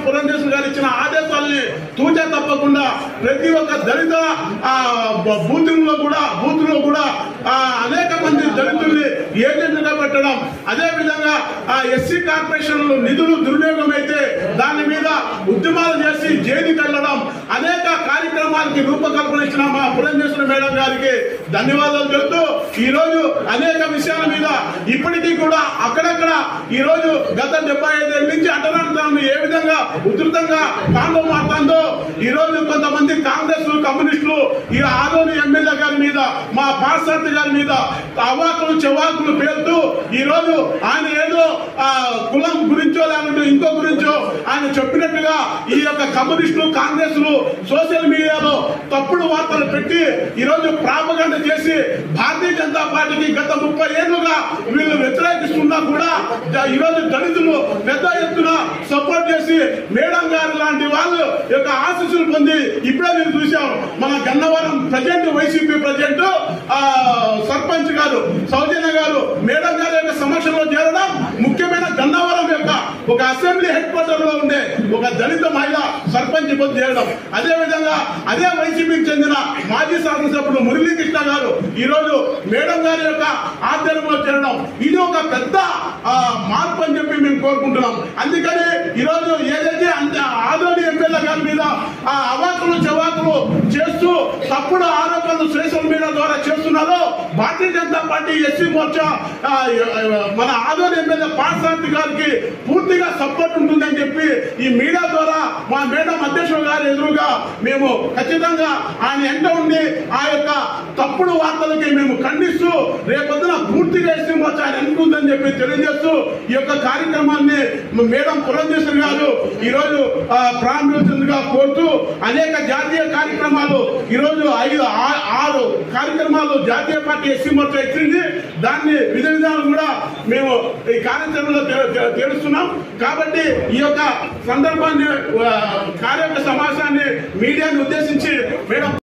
పురంధేశ్వరి గారు ఇచ్చిన ఆదేశాలని తూచా తప్పకుండా ప్రతి ఒక్క దళిత బూతుల్లో కూడా అనేక మంది దళితుల్ని ఏజెంట్లుగా పెట్టడం, అదే విధంగా ఎస్సీ కార్పొరేషన్ నిధులు దుర్వినియోగం అయితే దాని మీద ఉద్యమాలు చేసి జైలుకి వెళ్ళడం, అనేక కార్యక్రమాలకి రూపకల్పన ఇచ్చిన మా పురంధేశ్వరి మేడం గారికి ధన్యవాదాలు చెబుతూ ఈ రోజు అనేక విషయాల మీద ఇప్పటికీ కూడా అక్కడక్కడ ఈ రోజు గత 75 ఏళ్ళ నుంచి అంటరానితనాన్ని ఏ విధంగా ఉధృతంగా తాండవం మారుతుందో ఈ రోజు కొంతమంది కాంగ్రెస్ కమ్యూనిస్టులు ఈ ఆదోని ఎమ్మెల్యే గారి మీద, మా పార్సార్థి గారి మీద అవాకులు చెవాకులు పేరుతూ ఈ రోజు ఆయన ఏదో కులం గురించో లేకుంటే ఇంకో గురించో ఆయన చెప్పినట్టుగా ఈ యొక్క కమ్యూనిస్టులు కాంగ్రెస్లు సోషల్ మీడియాలో తప్పుడు వార్తలు పెట్టి ఈ రోజు ప్రాపగండ చేసి భారతీయ జనతా పార్టీకి గత 30 ఏళ్లుగా వీళ్ళు వ్యతిరేకిస్తున్నా కూడా ఈ రోజు దళితులు పెద్ద ఎత్తున సపోర్ట్ చేసి మేడం గారు లాంటి వాళ్ళు యొక్క ఆశీస్సులు పొంది ఇప్పుడే మీరు చూసాం మన Gannavaram present YCP present sarpanch గారు సౌజన్య గారు మేడం గారి యొక్క సమక్షంలో చేరడం ముఖ్యమైన గన్నవరం యొక్క ఒక అసెంబ్లీ హెడ్ క్వార్టర్ లో ఉండే ఒక దళిత మహిళ సర్పంచ్ పొంది చేరడం, అదే విధంగా అదే వైసీపీకి చెందిన మాజీ శాసనసభ్యులు మురళీకృష్ణ గారు ఈ రోజు మేడం గారి యొక్క ఆధ్వర్యంలో చేరడం ఇది ఒక పెద్ద మార్పు అని చెప్పి మేము కోరుకుంటున్నాం. అందుకని ఈ రోజు ఏదైతే ఆదోని ఎమ్మెల్యే గారి మీద అవాకులు చెవాకులు చేస్తూ తప్పుడు ఆరోపణలు సోషల్ మీడియా ద్వారా చేస్తున్నారో భారతీయ జనతా పార్టీ ఎస్సీ మోర్చా మన ఆదోని ఎమ్మెల్యే పార్సార్థి గారికి పూర్తిగా సపోర్ట్ ఉంటుందని చెప్పి ఈ మీడియా ద్వారా మా మేడం అధ్యక్షుడు గారి ఎదురుగా మేము ఖచ్చితంగా ఆయన ఎంట ఉండి ఆ యొక్క తప్పుడు వార్తలకి మేము ఖండిస్తూ రేపొద్దున పూర్తిగా ఎస్సీ మోర్చా ఆయన ఎన్నుకుందని చెప్పి తెలియజేస్తూ ఈ యొక్క కార్యక్రమాన్ని మేడం పురంధేశ్వరి గారు ఈ రోజు ప్రారంభించిందిగా కోరుతూ అనేక జాతీయ కార్యక్రమాలు ఈ రోజు 6 కార్యక్రమాలు జాతీయ పార్టీ ఎస్సీ మోర్చా ఇచ్చింది. దాన్ని విధి విధానం కూడా మేము ఈ కార్యాచరణలో తెలుస్తున్నాం. కాబట్టి ఈ యొక్క సందర్భాన్ని కార్యక్రమ సమావేశాన్ని మీడియాను ఉద్దేశించి మేడం